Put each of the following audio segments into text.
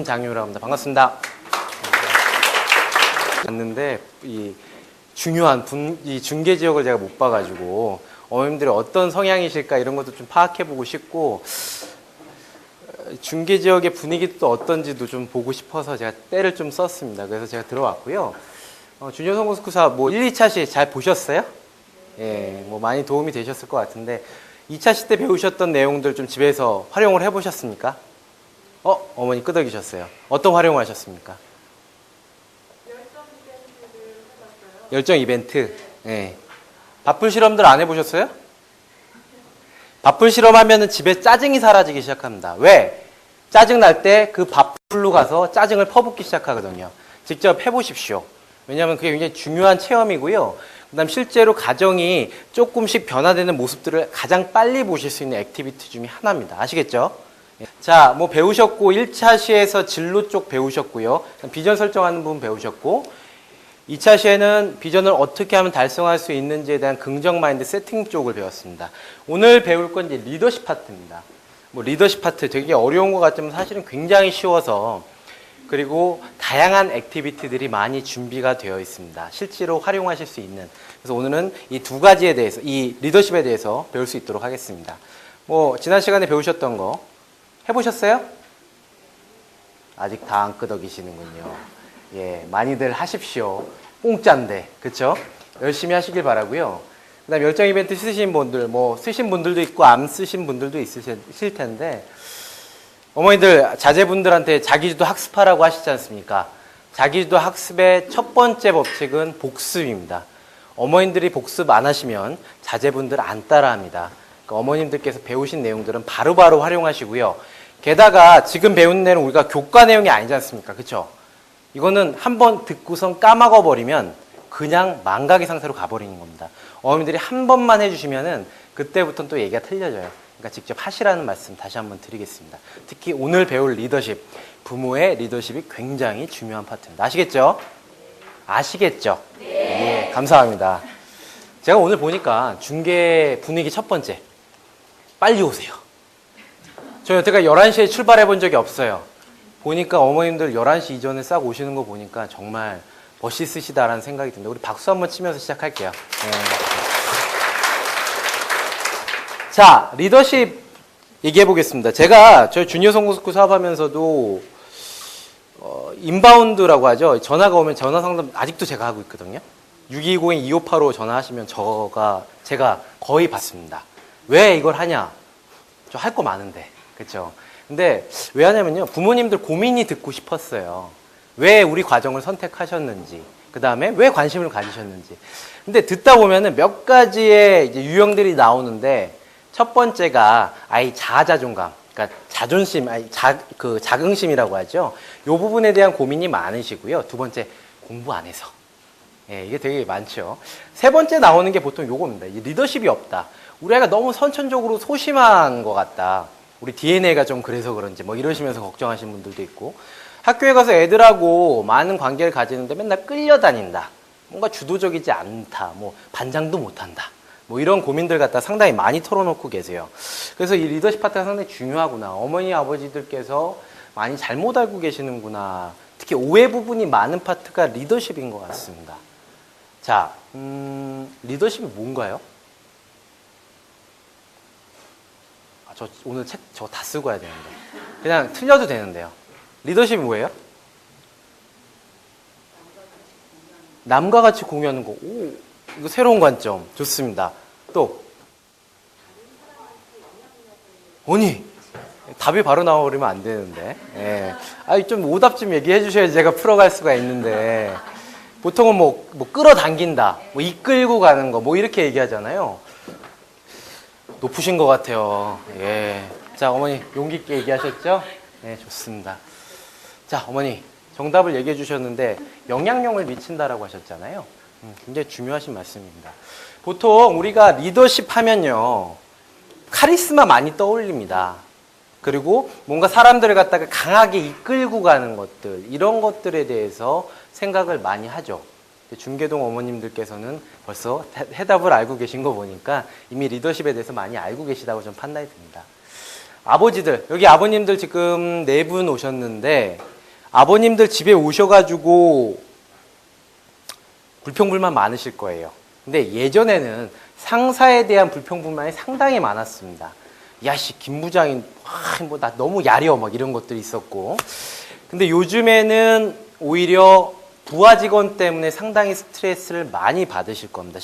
장유라고 합니다. 반갑습니다. 갔는데 이 중요한 이 중계 지역을 제가 못 봐가지고 어머님들이 어떤 성향이실까 이런 것도 좀 파악해보고 싶고 중계 지역의 분위기도 어떤지도 좀 보고 싶어서 제가 때를 좀 썼습니다. 그래서 제가 들어왔고요. 주니어 성공스쿨사 뭐 1, 2차 시 잘 보셨어요? 예, 뭐 많이 도움이 되셨을 것 같은데 2차 시 때 배우셨던 내용들 좀 집에서 활용을 해보셨습니까? 어머니 끄덕이셨어요. 어떤 활용을 하셨습니까? 열정 이벤트. 예. 바풀 실험들 안 해보셨어요? 바풀 실험하면은 집에 짜증이 사라지기 시작합니다. 왜? 짜증 날 때 그 바풀로 가서 짜증을 퍼붓기 시작하거든요. 직접 해보십시오. 왜냐하면 그게 굉장히 중요한 체험이고요. 그 다음 실제로 가정이 조금씩 변화되는 모습들을 가장 빨리 보실 수 있는 액티비티 중에 하나입니다. 아시겠죠? 자, 뭐 배우셨고 1차 시에서 진로 쪽 배우셨고요. 비전 설정하는 부분 배우셨고 2차 시에는 비전을 어떻게 하면 달성할 수 있는지에 대한 긍정 마인드 세팅 쪽을 배웠습니다. 오늘 배울 건 이제 리더십 파트입니다. 뭐 리더십 파트 되게 어려운 것 같지만 사실은 굉장히 쉬워서 그리고 다양한 액티비티들이 많이 준비가 되어 있습니다. 실제로 활용하실 수 있는. 그래서 오늘은 이 두 가지에 대해서, 이 리더십에 대해서 배울 수 있도록 하겠습니다. 뭐 지난 시간에 배우셨던 거 해보셨어요? 아직 다 안 끄덕이시는군요. 예, 많이들 하십시오. 공짜인데, 그쵸? 열심히 하시길 바라고요. 그 다음 열정 이벤트 쓰신 분들, 뭐 쓰신 분들도 있고 안 쓰신 분들도 있으실 텐데 어머니들 자제분들한테 자기주도 학습하라고 하시지 않습니까? 자기주도 학습의 첫 번째 법칙은 복습입니다. 어머님들이 복습 안 하시면 자제분들 안 따라합니다. 그러니까 어머님들께서 배우신 내용들은 바로바로 활용하시고요. 게다가 지금 배운 내용 우리가 교과 내용이 아니지 않습니까? 그쵸? 이거는 한번 듣고선 까먹어 버리면 그냥 망각의 상태로 가버리는 겁니다. 어머님들이 한 번만 해주시면은 그때부터는 또 얘기가 틀려져요. 그러니까 직접 하시라는 말씀 다시 한번 드리겠습니다. 특히 오늘 배울 리더십, 부모의 리더십이 굉장히 중요한 파트입니다. 아시겠죠? 아시겠죠? 네. 예, 감사합니다. 제가 오늘 보니까 중계 분위기 첫 번째, 빨리 오세요. 저 여태까지 11시에 출발해 본 적이 없어요. 보니까 어머님들 11시 이전에 싹 오시는 거 보니까 정말 멋있으시다라는 생각이 듭니다. 우리 박수 한번 치면서 시작할게요. 네. 자, 리더십 얘기해 보겠습니다. 제가 저희 주니어 성공스쿨 사업하면서도 인바운드라고 하죠. 전화가 오면 전화 상담 아직도 제가 하고 있거든요. 6220-2585 전화하시면 제가 거의 받습니다. 왜 이걸 하냐? 저 할 거 많은데. 그렇죠? 근데 왜 하냐면요. 부모님들 고민이 듣고 싶었어요. 왜 우리 과정을 선택하셨는지, 그 다음에 왜 관심을 가지셨는지. 근데 듣다 보면은 몇 가지의 이제 유형들이 나오는데 첫 번째가 아이 자아자존감, 그러니까 자존심, 자긍심이라고 하죠. 이 부분에 대한 고민이 많으시고요. 두 번째, 공부 안 해서. 예, 이게 되게 많죠. 세 번째 나오는 게 보통 요겁니다. 리더십이 없다. 우리 아이가 너무 선천적으로 소심한 것 같다. 우리 DNA가 좀 그래서 그런지 뭐 이러시면서 걱정하시는 분들도 있고 학교에 가서 애들하고 많은 관계를 가지는데 맨날 끌려다닌다. 뭔가 주도적이지 않다. 뭐 반장도 못한다. 뭐 이런 고민들 갖다 상당히 많이 털어놓고 계세요. 그래서 이 리더십 파트가 상당히 중요하구나. 어머니 아버지들께서 많이 잘못 알고 계시는구나. 특히 오해 부분이 많은 파트가 리더십인 것 같습니다. 자, 리더십이 뭔가요? 저 오늘 책 저거 다 쓰고 와야 되는데 그냥 틀려도 되는데요. 리더십이 뭐예요? 남과 같이 공유하는 거. 오, 이거 새로운 관점. 좋습니다. 또 아니 답이 바로 나와버리면 안 되는데. 예. 아니 좀 오답 좀 얘기해 주셔야지 제가 풀어갈 수가 있는데 보통은 뭐 끌어당긴다, 뭐 이끌고 가는 거, 뭐 이렇게 얘기하잖아요. 높으신 것 같아요. 예. 자, 어머니 용기 있게 얘기하셨죠? 네, 좋습니다. 자, 어머니 정답을 얘기해 주셨는데 영향력을 미친다라고 하셨잖아요. 굉장히 중요하신 말씀입니다. 보통 우리가 리더십 하면요, 카리스마 많이 떠올립니다. 그리고 뭔가 사람들을 갖다가 강하게 이끌고 가는 것들, 이런 것들에 대해서 생각을 많이 하죠. 중계동 어머님들께서는 벌써 해답을 알고 계신 거 보니까 이미 리더십에 대해서 많이 알고 계시다고 좀 판단이 듭니다. 아버지들, 여기 아버님들 지금 4분 오셨는데, 아버님들 집에 오셔가지고 불평불만 많으실 거예요. 근데 예전에는 상사에 대한 불평불만이 상당히 많았습니다. 야씨, 김 부장이, 뭐, 나 너무 야려, 막 이런 것들이 있었고. 근데 요즘에는 오히려 부하 직원 때문에 상당히 스트레스를 많이 받으실 겁니다.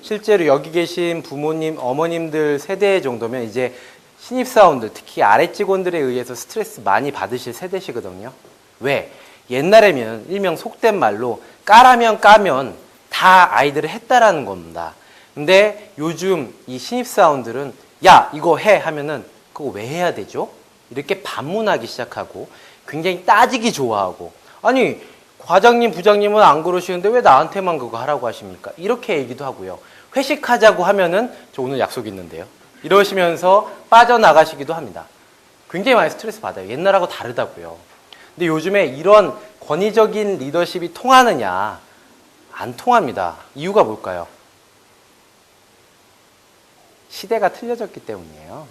실제로 여기 계신 부모님, 어머님들 세대 정도면 이제 신입사원들, 특히 아래 직원들에 의해서 스트레스 많이 받으실 세대시거든요. 왜? 옛날에면 일명 속된 말로 까라면 까면 다 아이들을 했다라는 겁니다. 근데 요즘 이 신입사원들은 야, 이거 해 하면은 그거 왜 해야 되죠? 이렇게 반문하기 시작하고 굉장히 따지기 좋아하고, 아니 과장님, 부장님은 안 그러시는데 왜 나한테만 그거 하라고 하십니까? 이렇게 얘기도 하고요. 회식하자고 하면은 저 오늘 약속 있는데요. 이러시면서 빠져나가시기도 합니다. 굉장히 많이 스트레스 받아요. 옛날하고 다르다고요. 근데 요즘에 이런 권위적인 리더십이 통하느냐? 안 통합니다. 이유가 뭘까요? 시대가 틀려졌기 때문이에요.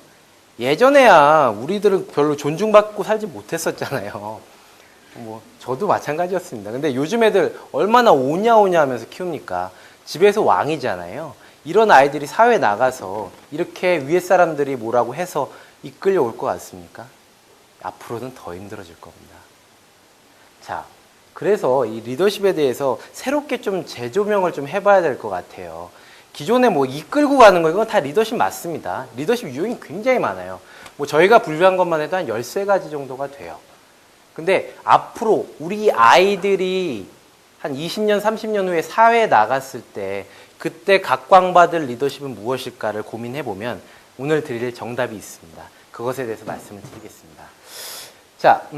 예전에야 우리들은 별로 존중받고 살지 못했었잖아요. 뭐 저도 마찬가지였습니다. 근데 요즘 애들 얼마나 오냐 하면서 키웁니까? 집에서 왕이잖아요. 이런 아이들이 사회에 나가서 이렇게 위에 사람들이 뭐라고 해서 이끌려 올 것 같습니까? 앞으로는 더 힘들어질 겁니다. 자, 그래서 이 리더십에 대해서 새롭게 좀 재조명을 좀 해봐야 될 것 같아요. 기존에 뭐 이끌고 가는 거, 이건 다 리더십 맞습니다. 리더십 유형이 굉장히 많아요. 뭐 저희가 분류한 것만 해도 한 13가지 정도가 돼요. 근데 앞으로 우리 아이들이 한 20년, 30년 후에 사회에 나갔을 때 그때 각광받을 리더십은 무엇일까를 고민해보면 오늘 드릴 정답이 있습니다. 그것에 대해서 말씀을 드리겠습니다. 자,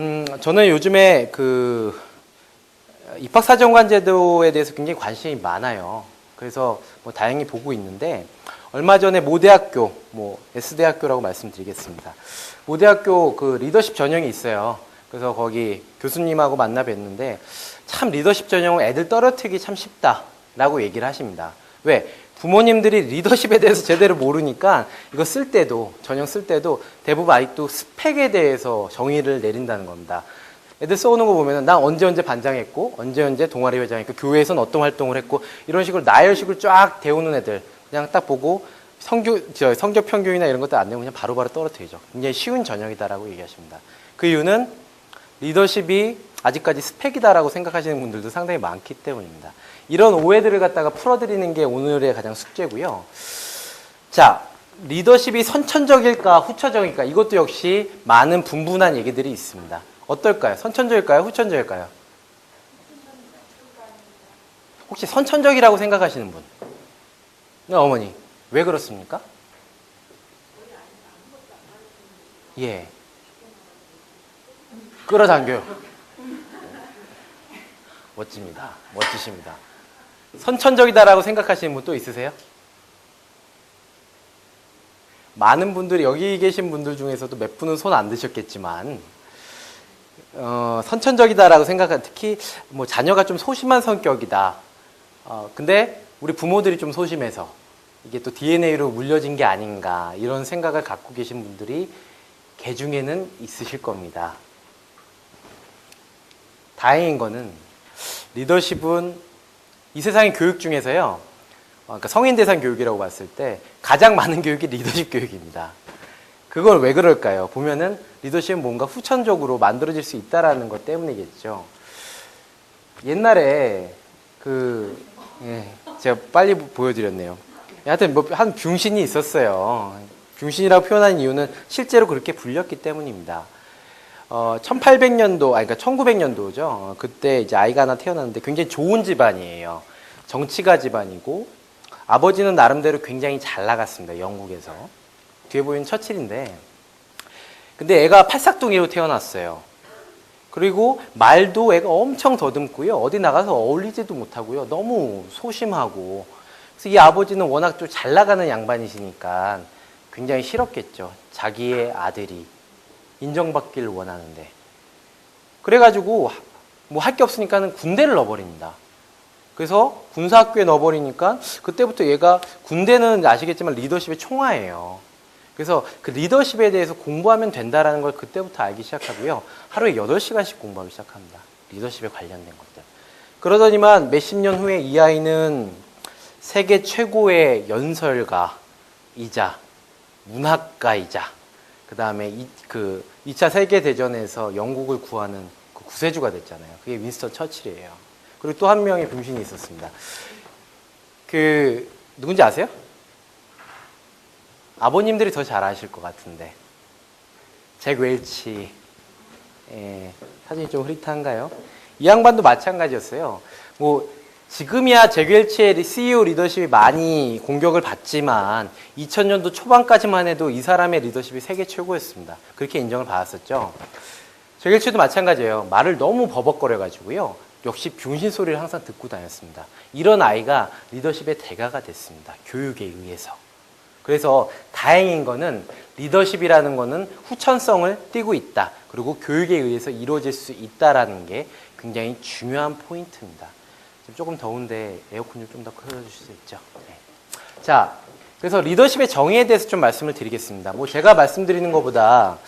저는 요즘에 그 입학사정관 제도에 대해서 굉장히 관심이 많아요. 그래서 뭐 다행히 보고 있는데, 얼마 전에 모대학교, 뭐 S대학교라고 말씀드리겠습니다. 모대학교 그 리더십 전형이 있어요. 그래서 거기 교수님하고 만나 뵀는데 참 리더십 전형은 애들 떨어뜨리기 참 쉽다라고 얘기를 하십니다. 왜? 부모님들이 리더십에 대해서 제대로 모르니까 이거 쓸 때도, 전형 쓸 때도 대부분 아직도 스펙에 대해서 정의를 내린다는 겁니다. 애들 써오는 거 보면은 난 언제 반장했고 언제 동아리 회장했고 교회에서는 어떤 활동을 했고 이런 식으로 나열식을 쫙 데우는 애들 그냥 딱 보고 성적 평균이나 이런 것들 안 내면 그냥 바로바로 떨어뜨리죠. 굉장히 쉬운 전형이다라고 얘기하십니다. 그 이유는 리더십이 아직까지 스펙이다라고 생각하시는 분들도 상당히 많기 때문입니다. 이런 오해들을 갖다가 풀어드리는 게 오늘의 가장 숙제고요. 자, 리더십이 선천적일까 후천적일까, 이것도 역시 많은 분분한 얘기들이 있습니다. 어떨까요? 선천적일까요? 후천적일까요? 혹시 선천적이라고 생각하시는 분? 네, 어머니, 왜 그렇습니까? 예. 끌어당겨요. 멋집니다. 멋지십니다. 선천적이다라고 생각하시는 분 또 있으세요? 많은 분들이, 여기 계신 분들 중에서도 몇 분은 손 안 드셨겠지만 선천적이다라고 생각한, 특히 뭐 자녀가 좀 소심한 성격이다. 근데 우리 부모들이 좀 소심해서 이게 또 DNA로 물려진 게 아닌가, 이런 생각을 갖고 계신 분들이 개 중에는 있으실 겁니다. 다행인 거는 리더십은 이 세상의 교육 중에서요, 그러니까 성인 대상 교육이라고 봤을 때 가장 많은 교육이 리더십 교육입니다. 그걸 왜 그럴까요? 보면은 리더십은 뭔가 후천적으로 만들어질 수 있다라는 것 때문이겠죠. 옛날에 제가 빨리 보여드렸네요. 하여튼 뭐 한 병신이 있었어요. 병신이라고 표현한 이유는 실제로 그렇게 불렸기 때문입니다. 1800년도, 그러니까 1900년도죠. 그때 이제 아이가 하나 태어났는데 굉장히 좋은 집안이에요. 정치가 집안이고, 아버지는 나름대로 굉장히 잘 나갔습니다. 영국에서. 뒤에 보이는 처칠인데, 근데 애가 팔싹둥이로 태어났어요. 그리고 말도 애가 엄청 더듬고요. 어디 나가서 어울리지도 못하고요. 너무 소심하고. 그래서 이 아버지는 워낙 좀 잘 나가는 양반이시니까 굉장히 싫었겠죠. 자기의 아들이 인정받기를 원하는데. 그래가지고 뭐 할 게 없으니까는 군대를 넣어버립니다. 그래서 군사학교에 넣어버리니까 그때부터 얘가, 군대는 아시겠지만 리더십의 총화예요. 그래서 그 리더십에 대해서 공부하면 된다라는 걸 그때부터 알기 시작하고요. 하루에 8시간씩 공부하기 시작합니다. 리더십에 관련된 것들. 그러더니만 몇십 년 후에 이 아이는 세계 최고의 연설가이자 문학가이자 그 다음에 2차 세계대전에서 영국을 구하는 그 구세주가 됐잖아요. 그게 윈스턴 처칠이에요. 그리고 또 한 명의 병신이 있었습니다. 누군지 아세요? 아버님들이 더 잘 아실 것 같은데. 잭 웰치. 사진이 좀 흐릿한가요? 이 양반도 마찬가지였어요. 지금이야 잭 웰치의 CEO 리더십이 많이 공격을 받지만 2000년도 초반까지만 해도 이 사람의 리더십이 세계 최고였습니다. 그렇게 인정을 받았었죠. 잭 웰치도 마찬가지예요. 말을 너무 버벅거려가지고요. 역시 병신 소리를 항상 듣고 다녔습니다. 이런 아이가 리더십의 대가가 됐습니다. 교육에 의해서. 그래서 다행인 거는 리더십이라는 거는 후천성을 띠고 있다. 그리고 교육에 의해서 이루어질 수 있다라는 게 굉장히 중요한 포인트입니다. 지금 조금 더운데 에어컨 좀 더 끌어주실 수 있죠? 네. 자, 그래서 리더십의 정의에 대해서 좀 말씀을 드리겠습니다. 제가 말씀드리는 것보다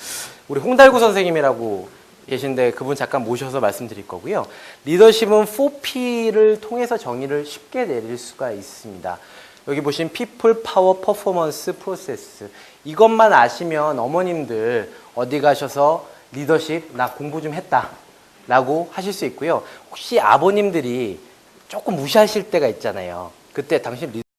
우리 홍달구 선생님이라고 계신데 그분 잠깐 모셔서 말씀드릴 거고요. 리더십은 4P를 통해서 정의를 쉽게 내릴 수가 있습니다. 여기 보신 People, Power, Performance, Process. 이것만 아시면 어머님들 어디 가셔서 리더십 나 공부 좀 했다 라고 하실 수 있고요. 혹시 아버님들이 조금 무시하실 때가 있잖아요. 그때 당신